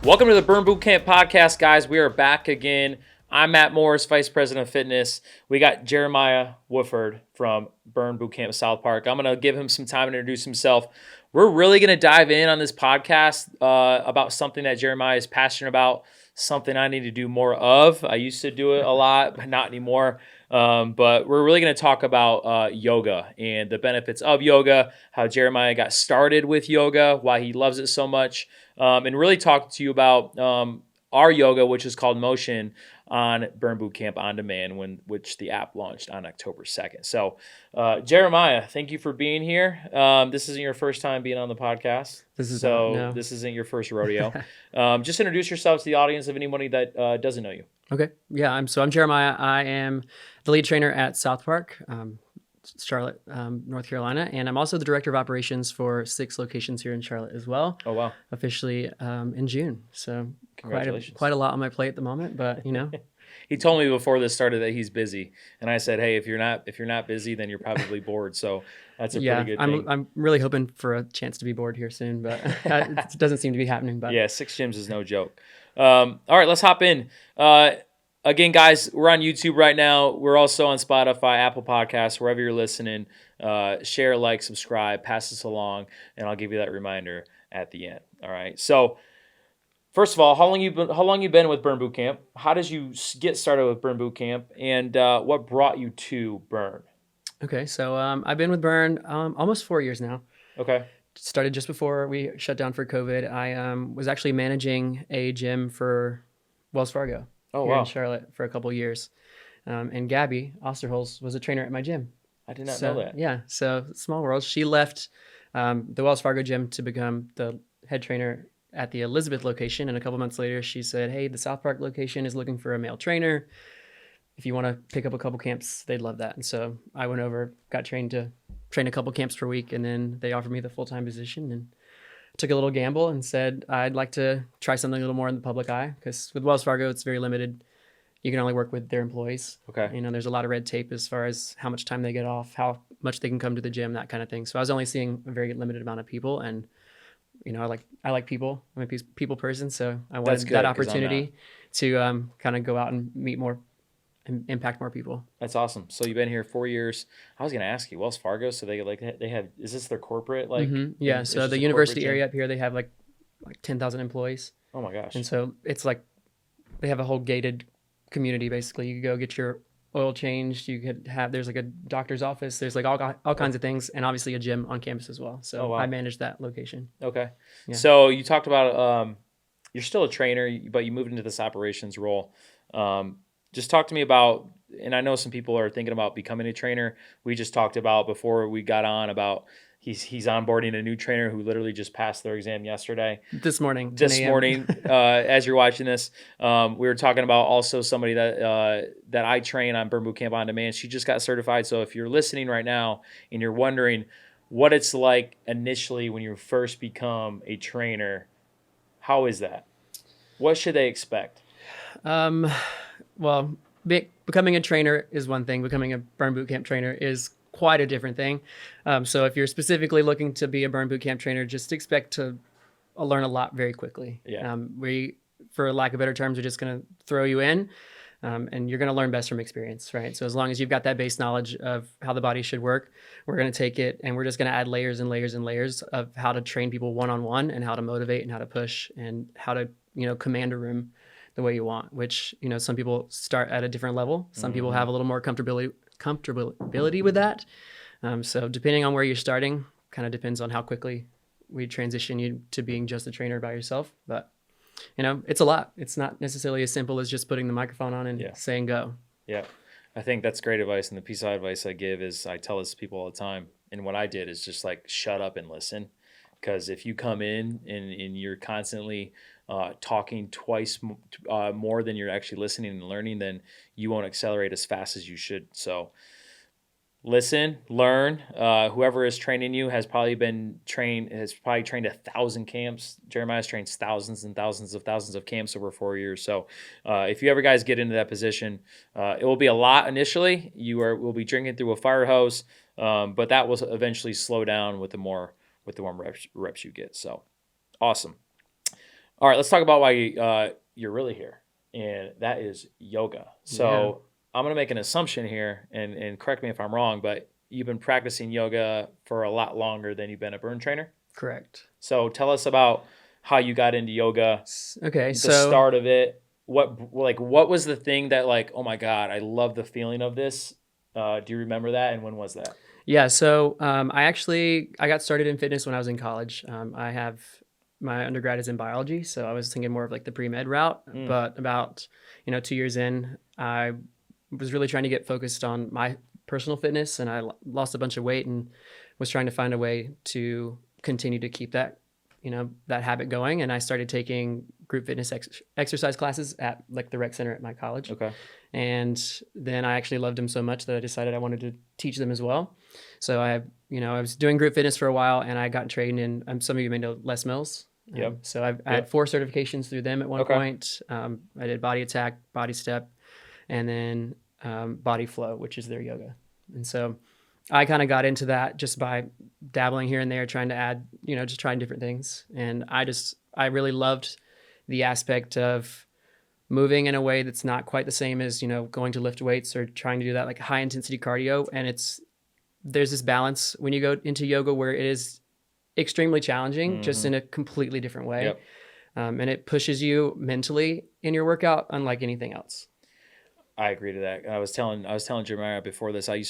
Welcome to the Burn Boot Camp podcast, guys. We are back again. I'm Matt Morris, Vice President of Fitness. We got Jeremiah Wofford from Burn Boot Camp Southpark. I'm going to give him some time to introduce himself. We're really going to dive in on this podcast about something that Jeremiah is passionate about, something I need to do more of. I used to do it a lot, but not anymore. But we're really going to talk about yoga and the benefits of yoga, how Jeremiah got started with yoga, why he loves it so much, and really talk to you about our yoga, which is called Motion, on Burn Boot Camp On Demand, which the app launched on October 2nd. So, Jeremiah, thank you for being here. This isn't your first time being on the podcast. This isn't your first rodeo. Just introduce yourself to the audience of anybody that doesn't know you. Okay. Yeah. I'm Jeremiah. I am the lead trainer at Southpark, Charlotte, North Carolina, and I'm also the director of operations for 6 locations here in Charlotte as well. Oh wow! Officially in June. So congratulations. Quite a lot on my plate at the moment, but you know. He told me before this started that he's busy, and I said, "Hey, if you're not busy, then you're probably bored." So that's a pretty good thing. I'm really hoping for a chance to be bored here soon, but it doesn't seem to be happening. But yeah, 6 gyms is no joke. All right, let's hop in. Again, guys, we're on YouTube right now. We're also on Spotify, Apple Podcasts, wherever you're listening. Share, like, subscribe, pass this along, and I'll give you that reminder at the end. All right. So, first of all, how long you been with Burn Boot Camp? How did you get started with Burn Boot Camp, and what brought you to Burn? Okay, so I've been with Burn almost 4 years now. Okay. Started just before we shut down for COVID. I was actually managing a gym for Wells Fargo. Oh, here wow. in Charlotte for a couple of years. And Gabby Osterholz was a trainer at my gym. I did not know that. Yeah, so small world. She left the Wells Fargo gym to become the head trainer at the Elizabeth location. And a couple months later, she said, hey, the Southpark location is looking for a male trainer. If you want to pick up a couple camps, they'd love that. And so I went over, got trained to train a couple camps per week. And then they offered me the full-time position and took a little gamble and said, I'd like to try something a little more in the public eye, because with Wells Fargo, it's very limited. You can only work with their employees. Okay. You know, there's a lot of red tape as far as how much time they get off, how much they can come to the gym, that kind of thing. So I was only seeing a very limited amount of people. And, you know, I like people. I'm a people person. So I wanted that opportunity to kind of go out and meet more and impact more people. That's awesome. So you've been here 4 years. I was going to ask you, Wells Fargo, so they have, is this their corporate? Yeah. So the university area up here, they have like 10,000 employees. Oh my gosh. And so it's like, they have a whole gated community. Basically, you could go get your oil changed. You could have, there's like a doctor's office. There's like all kinds of things, and obviously a gym on campus as well. So wow. I manage that location. Okay. Yeah. So you talked about, you're still a trainer, but you moved into this operations role. Just talk to me about, and I know some people are thinking about becoming a trainer. We just talked about before we got on about he's onboarding a new trainer who literally just passed their exam yesterday. This morning, as you're watching this, we were talking about also somebody that I train on Burn Boot Camp On Demand. She just got certified. So if you're listening right now and you're wondering what it's like initially when you first become a trainer, how is that? What should they expect? Well, becoming a trainer is one thing. Becoming a Burn Boot Camp trainer is quite a different thing. So if you're specifically looking to be a Burn Boot Camp trainer, just expect to learn a lot very quickly. Yeah. We, for lack of better terms, are just going to throw you in, and you're going to learn best from experience, right? So as long as you've got that base knowledge of how the body should work, we're going to take it and we're just going to add layers and layers and layers of how to train people one-on-one, and how to motivate and how to push and how to, command a room the way you want, which, some people start at a different level. Some people have a little more comfortability with that. So depending on where you're starting, kind of depends on how quickly we transition you to being just a trainer by yourself. But, it's a lot. It's not necessarily as simple as just putting the microphone on and saying go. Yeah. I think that's great advice. And the piece of advice I give is, I tell this to people all the time. And what I did is just like, shut up and listen. Because if you come in and you're constantly talking twice more than you're actually listening and learning, then you won't accelerate as fast as you should. So listen, learn. Whoever is training you has probably trained 1,000 camps. Jeremiah's trained thousands and thousands of camps over 4 years. So if you ever guys get into that position, it will be a lot initially. Will be drinking through a fire hose, but that will eventually slow down with the more reps you get. So awesome. All right, let's talk about why you're really here, and that is yoga. So I'm gonna make an assumption here, and correct me if I'm wrong, but you've been practicing yoga for a lot longer than you've been a burn trainer. Correct. So tell us about how you got into yoga, Okay, the so start of it. What was the thing that like, oh my God, I love the feeling of this. Do you remember that? And when was that? yeah, so I got started in fitness when I was in college. I have my undergrad is in biology, so I was thinking more of like the pre-med route. But about 2 years in, I was really trying to get focused on my personal fitness, and I lost a bunch of weight and was trying to find a way to continue to keep that that habit going. And I started taking group fitness exercise classes at like the rec center at my college. Okay. And then I actually loved them so much that I decided I wanted to teach them as well. So I was doing group fitness for a while, and I got trained in, some of you may know Les Mills. Yep. So I had 4 certifications through them at one point. I did Body Attack, Body Step, and then Body Flow, which is their yoga. And so I kind of got into that just by dabbling here and there, trying to add, just trying different things. And I really loved the aspect of moving in a way that's not quite the same as, going to lift weights or trying to do that like high intensity cardio. And there's this balance when you go into yoga where it is extremely challenging, just in a completely different way. Yep. And it pushes you mentally in your workout unlike anything else. I agree to that. I was telling Jeremiah before this, I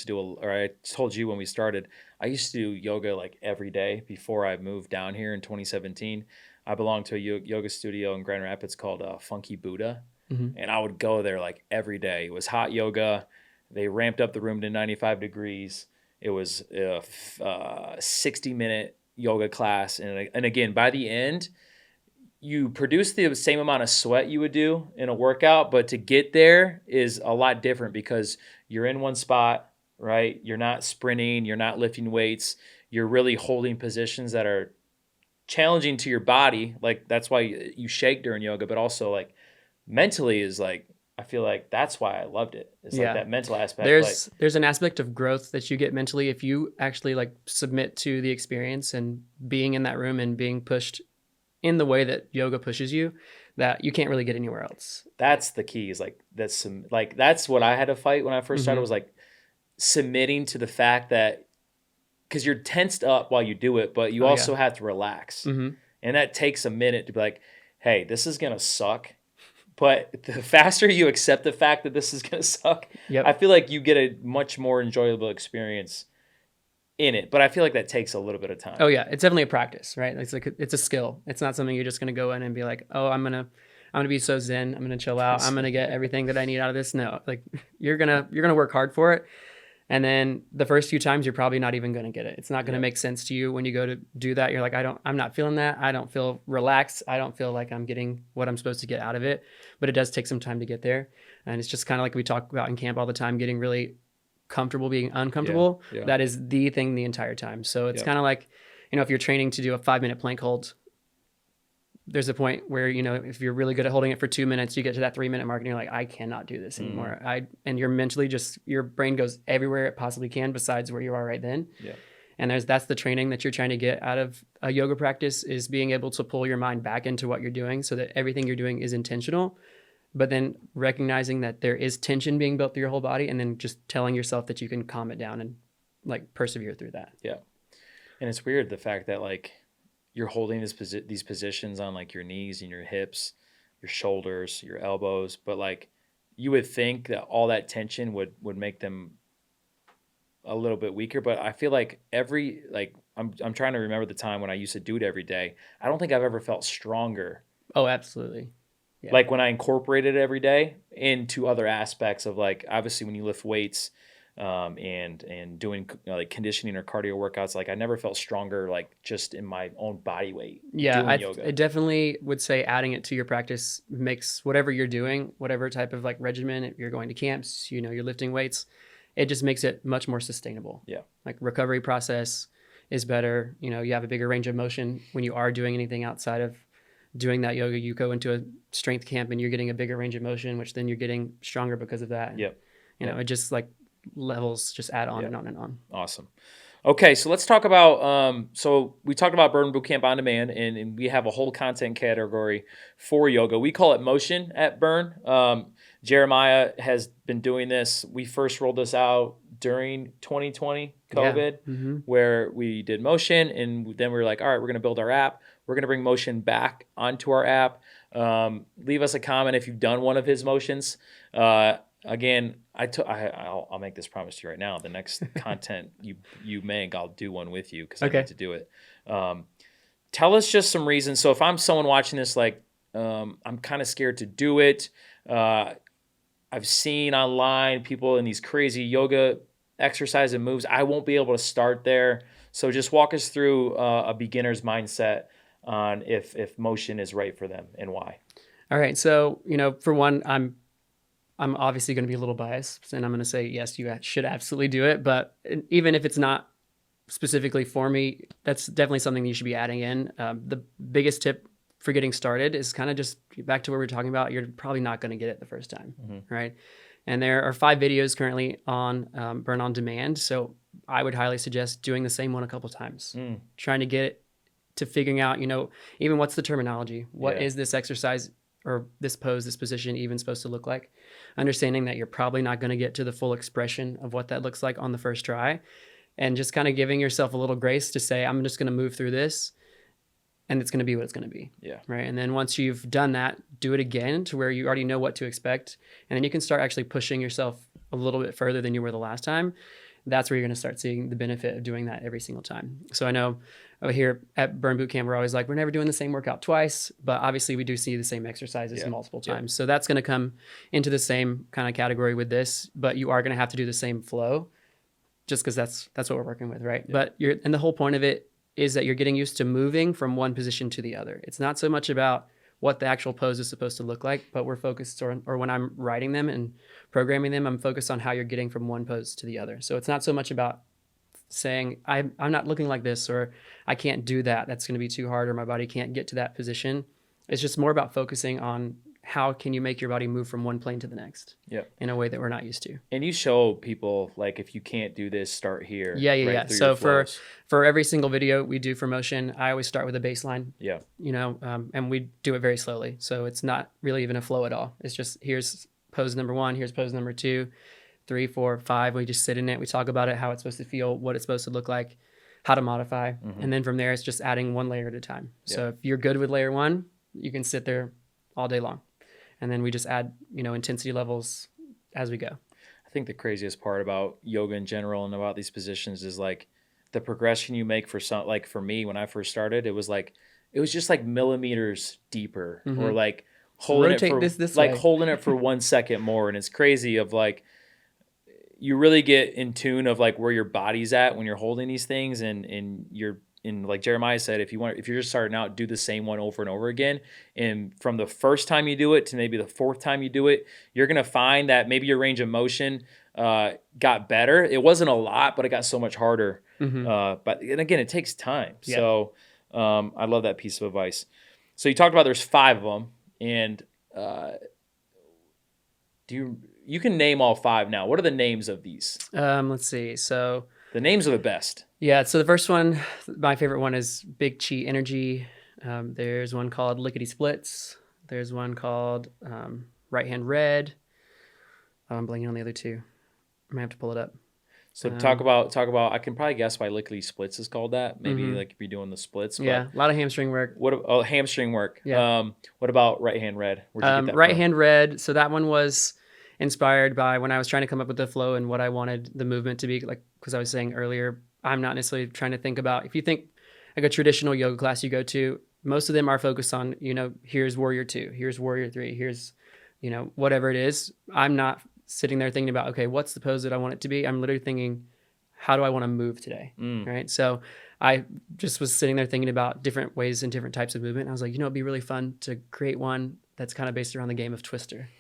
told you when we started, I used to do yoga like every day before I moved down here in 2017. I belonged to a yoga studio in Grand Rapids called Funky Buddha. And I would go there like every day. It was hot yoga. They ramped up the room to 95 degrees. It was a 60-minute yoga class. And again, by the end, you produce the same amount of sweat you would do in a workout, but to get there is a lot different because you're in one spot, right? You're not sprinting. You're not lifting weights. You're really holding positions that are challenging to your body. Like that's why you shake during yoga, but also like mentally is like, I feel like that's why I loved it. It's like that mental aspect. There's an aspect of growth that you get mentally if you actually like submit to the experience and being in that room and being pushed in the way that yoga pushes you, that you can't really get anywhere else. That's the key. Is that's what I had to fight when I first started, was like submitting to the fact that, because you're tensed up while you do it, but you also have to relax. And that takes a minute to be like, hey, this is going to suck. But the faster you accept the fact that this is going to suck, I feel like you get a much more enjoyable experience in it. But I feel like that takes a little bit of time. Oh yeah, it's definitely a practice, right? It's a skill. It's not something you're just going to go in and be like, oh, I'm gonna be so zen. I'm gonna chill out. I'm gonna get everything that I need out of this. No, like you're gonna work hard for it. And then the first few times you're probably not even going to get it. It's not going to make sense to you when you go to do that. You're like, I'm not feeling that. I don't feel relaxed. I don't feel like I'm getting what I'm supposed to get out of it. But it does take some time to get there. And it's just kind of like we talk about in camp all the time, getting really comfortable being uncomfortable. That is the thing the entire time. So it's kind of like, if you're training to do a 5-minute plank hold, there's a point where, if you're really good at holding it for 2 minutes, you get to that 3-minute mark and you're like, I cannot do this anymore. And you're mentally your brain goes everywhere it possibly can besides where you are right then. And that's the training that you're trying to get out of a yoga practice, is being able to pull your mind back into what you're doing so that everything you're doing is intentional, but then recognizing that there is tension being built through your whole body, and then just telling yourself that you can calm it down and like persevere through that. And it's weird, the fact that like you're holding these positions on like your knees and your hips, your shoulders, your elbows, but like you would think that all that tension would make them a little bit weaker. But I feel like I'm trying to remember the time when I used to do it every day. I don't think I've ever felt stronger. Oh, absolutely. Yeah. Like when I incorporated it every day into other aspects of, like, obviously when you lift weights, and doing like conditioning or cardio workouts, like I never felt stronger, like just in my own body weight. Yeah, I definitely would say adding it to your practice makes whatever you're doing, whatever type of like regimen, if you're going to camps, you're lifting weights, it just makes it much more sustainable. Yeah. Like recovery process is better. You have a bigger range of motion when you are doing anything outside of doing that yoga. You go into a strength camp and you're getting a bigger range of motion, which then you're getting stronger because of that. Yep. It just like levels just add on and on and on. Awesome. Okay, so let's talk about. So we talked about Burn Boot Camp on Demand, and we have a whole content category for yoga. We call it motion at Burn. Jeremiah has been doing this. We first rolled this out during 2020 Yeah. COVID, where we did motion, and then we were like, all right, we're going to build our app. We're going to bring motion back onto our app. Leave us a comment if you've done one of his motions. Again, I'll make this promise to you right now. The next content you make, I'll do one with you because I need to do it. Tell us just some reasons. So if I'm someone watching this, like I'm kind of scared to do it. I've seen online people in these crazy yoga exercise and moves. I won't be able to start there. So just walk us through a beginner's mindset on if motion is right for them and why. All right. So, for one, I'm obviously going to be a little biased, and I'm going to say, yes, you should absolutely do it. But even if it's not specifically for me, that's definitely something you should be adding in. The biggest tip for getting started is kind of just back to what we were talking about. You're probably not going to get it the first time, right? And there are 5 videos currently on Burn on Demand. So I would highly suggest doing the same one a couple times, trying to get it to figuring out, even what's the terminology? What is this exercise or this pose, this position even supposed to look like? Understanding that you're probably not going to get to the full expression of what that looks like on the first try, and just kind of giving yourself a little grace to say, I'm just going to move through this and it's going to be what it's going to be. Yeah. Right. And then once you've done that, do it again to where you already know what to expect. And then you can start actually pushing yourself a little bit further than you were the last time. That's where you're going to start seeing the benefit of doing that every single time. So I know over here at Burn Boot Camp, we're always like, we're never doing the same workout twice, but obviously we do see the same exercises multiple times. So that's going to come into the same kind of category with this, but you are going to have to do the same flow just because that's what we're working with, right? But and the whole point of it is that you're getting used to moving from one position to the other. It's not so much about what the actual pose is supposed to look like, but we're focused on, or when I'm writing them and programming them, I'm focused on how you're getting from one pose to the other. So it's not so much about saying, I'm not looking like this, or I can't do that. That's going to be too hard, or my body can't get to that position. It's just more about focusing on how can you make your body move from one plane to the next in a way that we're not used to. And you show people, like, if you can't do this, start here. Yeah. So for every single video we do for motion, I always start with a baseline. Yeah. And we do it very slowly. So it's not really even a flow at all. It's just, here's pose number 1, here's pose number 2, 3, 4, 5. We just sit in it. We talk about it, how it's supposed to feel, what it's supposed to look like, how to modify. And then from there, it's just adding one layer at a time. So if you're good with layer 1, you can sit there all day long. And then we just add, intensity levels as we go. I think the craziest part about yoga in general and about these positions is like the progression you make for some, like for me, when I first started, it was just like millimeters deeper, or like holding it for this like way. holding it for 1 second more. And it's crazy of like, you really get in tune of like where your body's at when you're holding these things, and you're in, like Jeremiah said, if you're just starting out, do the same one over and over again. And from the first time you do it to maybe the 4th time you do it, you're going to find that maybe your range of motion got better. It wasn't a lot, but it got so much harder. But and again, it takes time. Yeah. So I love that piece of advice. So you talked about there's 5 of them, and you can name all 5 now. What are the names of these? Let's see. So the names are the best. Yeah. So the first one, my favorite one, is Big Chi Energy. There's one called Lickety Splits. There's one called Right Hand Red. I'm blanking on the other 2. I might have to pull it up. So talk about. I can probably guess why Lickety Splits is called that. Maybe like if you're doing the splits. But yeah, a lot of hamstring work. Hamstring work. Yeah. What about Right Hand Red? Where'd you get that Right from? Hand Red. So that one was inspired by when I was trying to come up with the flow and what I wanted the movement to be like. Because I was saying earlier, I'm not necessarily trying to think about, if you think like a traditional yoga class you go to, most of them are focused on, here's Warrior 2, here's Warrior 3, here's, whatever it is. I'm not sitting there thinking about, okay, what's the pose that I want it to be? I'm literally thinking, how do I want to move today? Right. So I just was sitting there thinking about different ways and different types of movement. And I was like, it'd be really fun to create one that's kind of based around the game of Twister.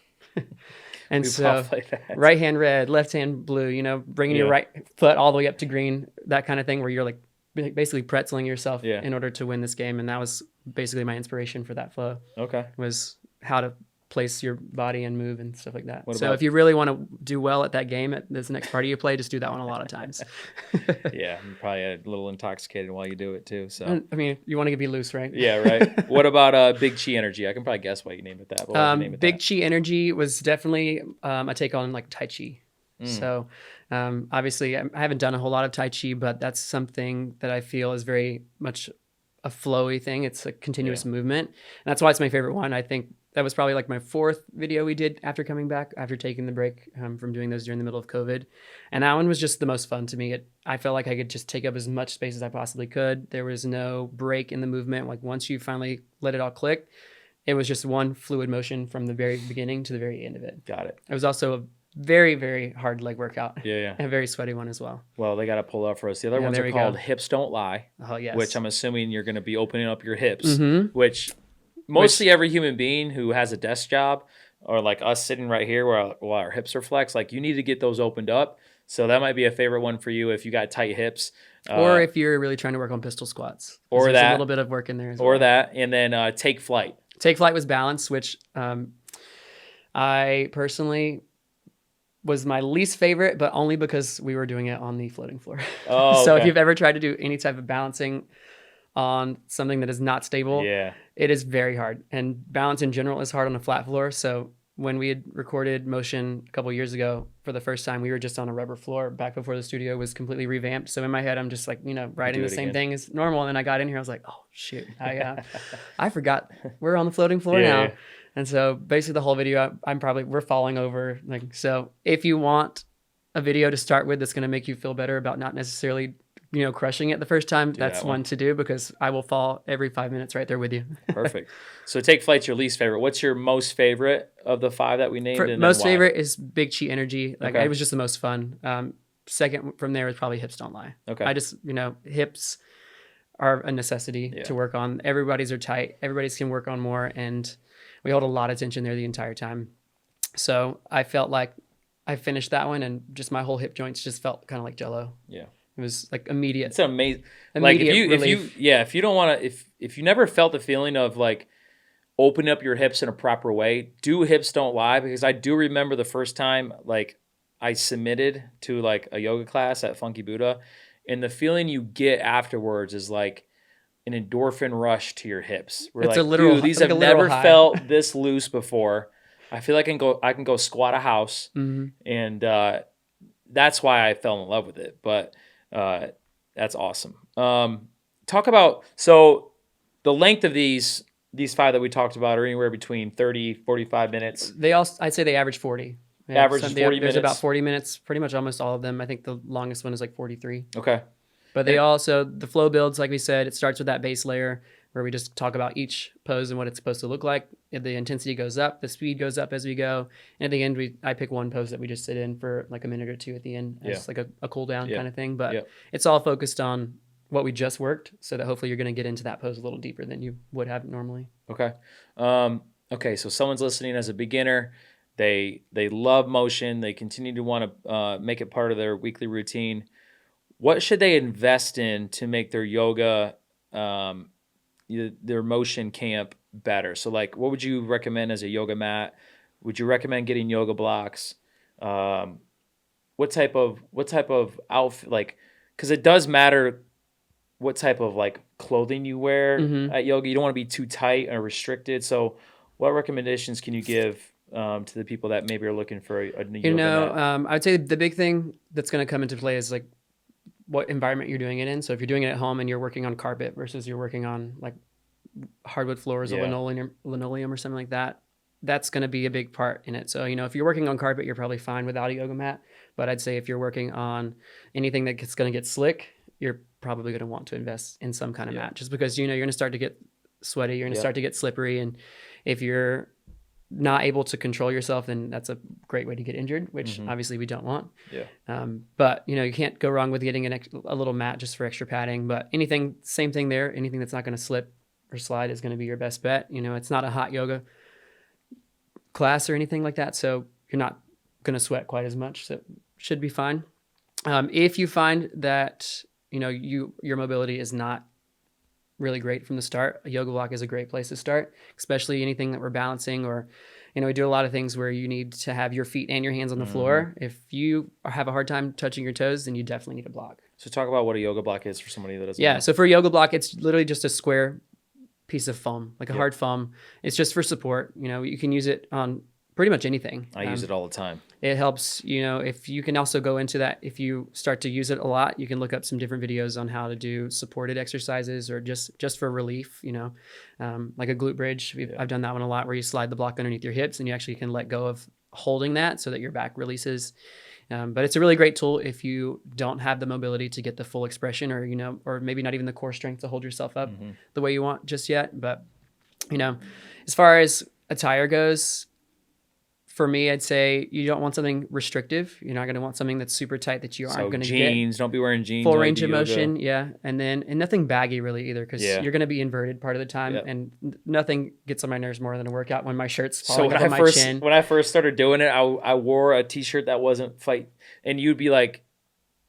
And so right hand red, left hand blue, bringing your right foot all the way up to green, that kind of thing, where you're like basically pretzeling yourself in order to win this game. And that was basically my inspiration for that flow. Okay. Was how to place your body and move and stuff like that. What So about- if you really want to do well at that game at this next party you play, just do that one a lot of times. Yeah, I'm probably a little intoxicated while you do it too. So And, I mean, you want to be loose, right? yeah, right. What about Big Chi Energy? I can probably guess why you named it that. But why'd you name it Big that? Chi Energy was definitely a take on like Tai Chi. So obviously I haven't done a whole lot of Tai Chi, but that's something that I feel is very much a flowy thing. It's a continuous movement. And that's why it's my favorite one. I think that was probably like my 4th video we did after coming back, after taking the break from doing those during the middle of COVID. And that one was just the most fun to me. I felt like I could just take up as much space as I possibly could. There was no break in the movement. Like once you finally let it all click, it was just one fluid motion from the very beginning to the very end of it. Got it. It was also a very, very hard leg workout. Yeah. And a very sweaty one as well. Well, they got to pull up for us. The other ones there are we called go. Hips Don't Lie, Oh, yes. which I'm assuming you're going to be opening up your hips, which mostly every human being who has a desk job or like us sitting right here while our hips are flexed, like you need to get those opened up. So that might be a favorite one for you if you got tight hips. Or if you're really trying to work on pistol squats. Or There's that. a little bit of work in there as well. Or that. And then Take Flight. Take Flight was balance, which I personally was my least favorite, but only because we were doing it on the floating floor. Oh, So okay. if you've ever tried to do any type of balancing on something that is not stable, Yeah. it is very hard. And balance in general is hard on a flat floor. So when we had recorded Motion a couple years ago for the first time, we were just on a rubber floor back before the studio was completely revamped. So in my head, I'm just like, writing Do the it same again. thing as normal. And then I got in here, I was like, oh shoot, I forgot we're on the floating floor Yeah, now. yeah. And so basically the whole video, we're falling over. Like, so if you want a video to start with that's going to make you feel better about not necessarily, crushing it the first time, that's that one one. to do, because I will fall every 5 minutes right there with you. Perfect. So Take Flight's your least favorite. What's your most favorite of the 5 that we named? And then Most why? favorite is Big Chi Energy. Like Okay. it was just the most fun. Second from there is probably Hips Don't Lie. Okay. I just, hips are a necessity to work on. Everybody's are tight. Everybody's can work on more. And we hold a lot of tension there the entire time. So I felt like I finished that one and just my whole hip joints just felt kind of like jello. Yeah. It was like immediate. It's amazing. Like if you don't want to, if you never felt the feeling of like opening up your hips in a proper way, do Hips Don't Lie, because I do remember the first time like I submitted to like a yoga class at Funky Buddha, and the feeling you get afterwards is like an endorphin rush to your hips. We're It's like, a literal- dude, these it's like have a literal never high. felt this loose before. I feel like I can go squat a house, and that's why I fell in love with it. But that's awesome. Talk about, so the length of these 5 that we talked about are anywhere between 30, 45 minutes. I'd say they average 40. Average 40 There's minutes. about 40 minutes, pretty much almost all of them. I think the longest one is like 43. Okay. But they also, the flow builds, like we said, it starts with that base layer where we just talk about each pose and what it's supposed to look like. The intensity goes up, the speed goes up as we go. And at the end, I pick one pose that we just sit in for like a minute or two at the end as like a cool down kind of thing. But it's all focused on what we just worked, so that hopefully you're going to get into that pose a little deeper than you would have normally. Okay. Okay, so someone's listening as a beginner. They love motion. They continue to want to make it part of their weekly routine. What should they invest in to make their yoga, their motion camp better? So like, what would you recommend as a yoga mat? Would you recommend getting yoga blocks? What type of outfit, like, because it does matter what type of like clothing you wear at yoga. You don't want to be too tight or restricted. So what recommendations can you give to the people that maybe are looking for a new yoga mat? I would say the big thing that's going to come into play is like what environment you're doing it in. So if you're doing it at home and you're working on carpet versus you're working on like hardwood floors or linoleum or something like that, that's going to be a big part in it. So, if you're working on carpet, you're probably fine without a yoga mat. But I'd say if you're working on anything that's going to get slick, you're probably going to want to invest in some kind of mat, just because, you're going to start to get sweaty, you're going to start to get slippery. And if you're not able to control yourself, then that's a great way to get injured, which obviously we don't want. But you can't go wrong with getting a little mat just for extra padding. But same thing there. Anything that's not going to slip or slide is going to be your best bet. It's not a hot yoga class or anything like that, so you're not going to sweat quite as much. So it should be fine. If you find that your mobility is not really great from the start, a yoga block is a great place to start, especially anything that we're balancing or we do a lot of things where you need to have your feet and your hands on the floor. If you have a hard time touching your toes, then you definitely need a block. So talk about what a yoga block is for somebody that doesn't Yeah. know. So for a yoga block, it's literally just a square piece of foam, like a hard foam. It's just for support. You can use it on pretty much anything. I use it all the time. It helps, if you can also go into that, if you start to use it a lot, you can look up some different videos on how to do supported exercises or just for relief, like a glute bridge. I've done that one a lot, where you slide the block underneath your hips and you actually can let go of holding that so that your back releases. But it's a really great tool if you don't have the mobility to get the full expression, or maybe not even the core strength to hold yourself up the way you want just yet. But, as far as attire goes, for me, I'd say you don't want something restrictive. You're not going to want something that's super tight that you aren't going to get. Jeans, don't be wearing jeans. Full range of motion, yeah. And nothing baggy really either, because you're going to be inverted part of the time. Yep. And nothing gets on my nerves more than a workout when my shirt's So falling over my chin. when I first started doing it, I wore a t-shirt that wasn't and you'd be like,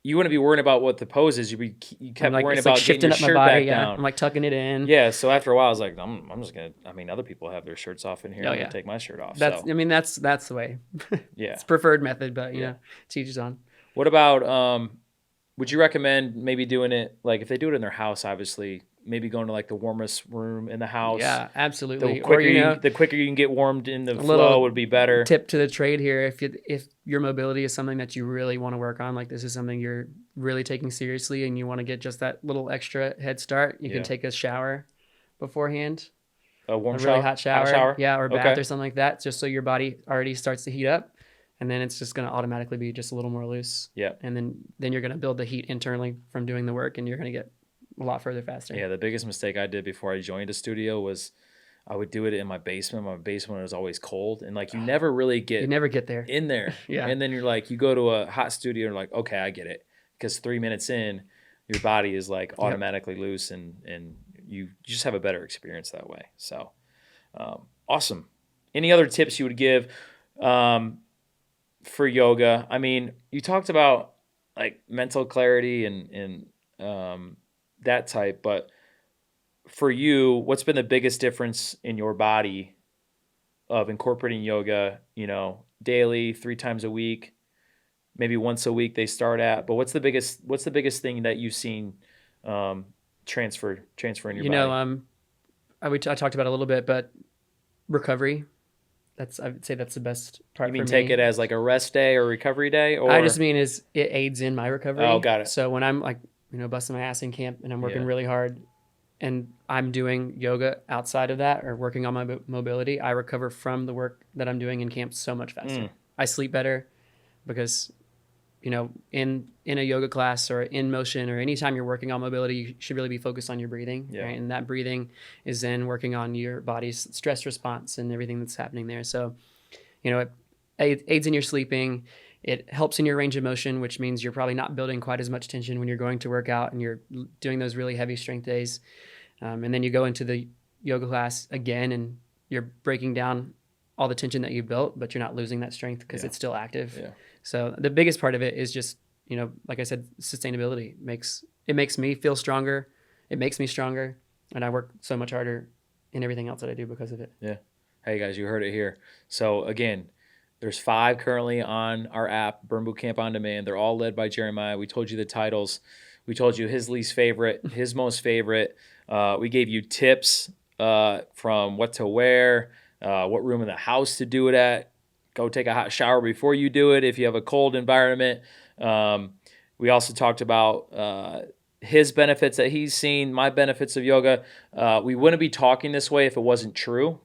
you wouldn't be worrying about what the pose is. You kept worrying about shifting getting your up my shirt body. back down. I'm like tucking it in. Yeah. So after a while, I was like, I'm just gonna. I mean, other people have their shirts off in here. I'm gonna take my shirt off. That's the way. Yeah. It's preferred method, but to each his own. What about would you recommend maybe doing it like if they do it in their house? Obviously, maybe going to like the warmest room in the house. Yeah, absolutely. The quicker you can get warmed in the flow would be better. Tip to the trade here: if your mobility is something that you really want to work on, like this is something you're really taking seriously, and you want to get just that little extra head start, you can take a shower beforehand. A warm really shower? hot shower. Hot shower? Yeah, or a bath or something like that, just so your body already starts to heat up. And then it's just going to automatically be just a little more loose. Yeah. And then you're going to build the heat internally from doing the work, and you're going to get a lot further faster. Yeah, the biggest mistake I did before I joined a studio was I would do it in my basement. My basement was always cold, and like you never get there in there. Yeah. And then you're like, you go to a hot studio and you're like, okay, I get it, because 3 minutes in, your body is like automatically loose, and you just have a better experience that way. So awesome. Any other tips you would give for yoga? I mean, you talked about like mental clarity and that type, but for you, what's been the biggest difference in your body of incorporating yoga, daily, 3 times a week, maybe once a week they start at, but what's the biggest thing that you've seen transfer in your body? I talked about it a little bit, but recovery, I would say that's the best part. You mean for take me. it as like a rest day or recovery day? Or I just mean it aids in my recovery. Oh, got it. So when I'm like, busting my ass in camp and I'm working really hard and I'm doing yoga outside of that or working on my mobility, I recover from the work that I'm doing in camp so much faster. I sleep better because, in a yoga class or in motion or anytime you're working on mobility, you should really be focused on your breathing. Yeah. Right? And that breathing is then working on your body's stress response and everything that's happening there. So, it aids in your sleeping. It helps in your range of motion, which means you're probably not building quite as much tension when you're going to work out and you're doing those really heavy strength days. And then you go into the yoga class again and you're breaking down all the tension that you built, but you're not losing that strength because it's still active. Yeah. So the biggest part of it is just, like I said, sustainability. It makes me feel stronger. It makes me stronger. And I work so much harder in everything else that I do because of it. Yeah. Hey guys, you heard it here. So again, there's 5 currently on our app, Burn Boot Camp On Demand. They're all led by Jeremiah. We told you the titles. We told you his least favorite, his most favorite. We gave you tips from what to wear, what room in the house to do it at. Go take a hot shower before you do it if you have a cold environment. We also talked about his benefits that he's seen, my benefits of yoga. We wouldn't be talking this way if it wasn't true.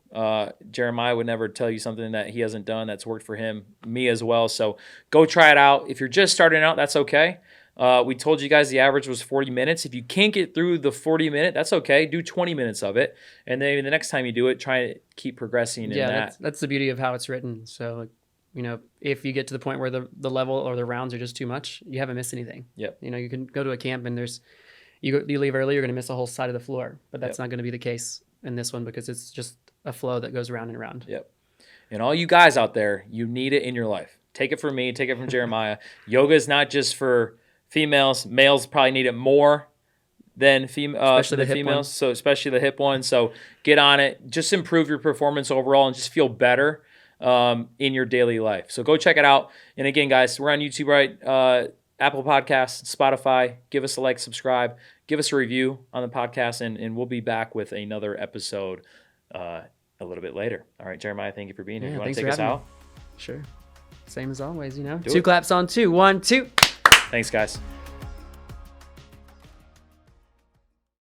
Jeremiah would never tell you something that he hasn't done that's worked for him, me as well. So go try it out. If you're just starting out, that's okay. We told you guys the average was 40 minutes. If you can't get through the 40-minute, that's okay. Do 20 minutes of it. And then the next time you do it, try to keep progressing in that. Yeah, that's the beauty of how it's written. So, if you get to the point where the level or the rounds are just too much, you haven't missed anything. Yep. You can go to a camp and you leave early, you're going to miss a whole side of the floor. But that's not going to be the case in this one because it's just a flow that goes round and round. Yep. And all you guys out there, you need it in your life. Take it from me. Take it from Jeremiah. Yoga is not just for females. Males probably need it more than especially the females. So especially the hip one. So get on it. Just improve your performance overall and just feel better. in your daily life. So go check it out. And again, guys, we're on YouTube, right? Apple Podcasts, Spotify. Give us a like, subscribe, give us a review on the podcast, and we'll be back with another episode a little bit later. All right, Jeremiah, thank you for being here. You want to take us out? Sure. Same as always, Do two it. claps on 2. 1, 2. Thanks, guys.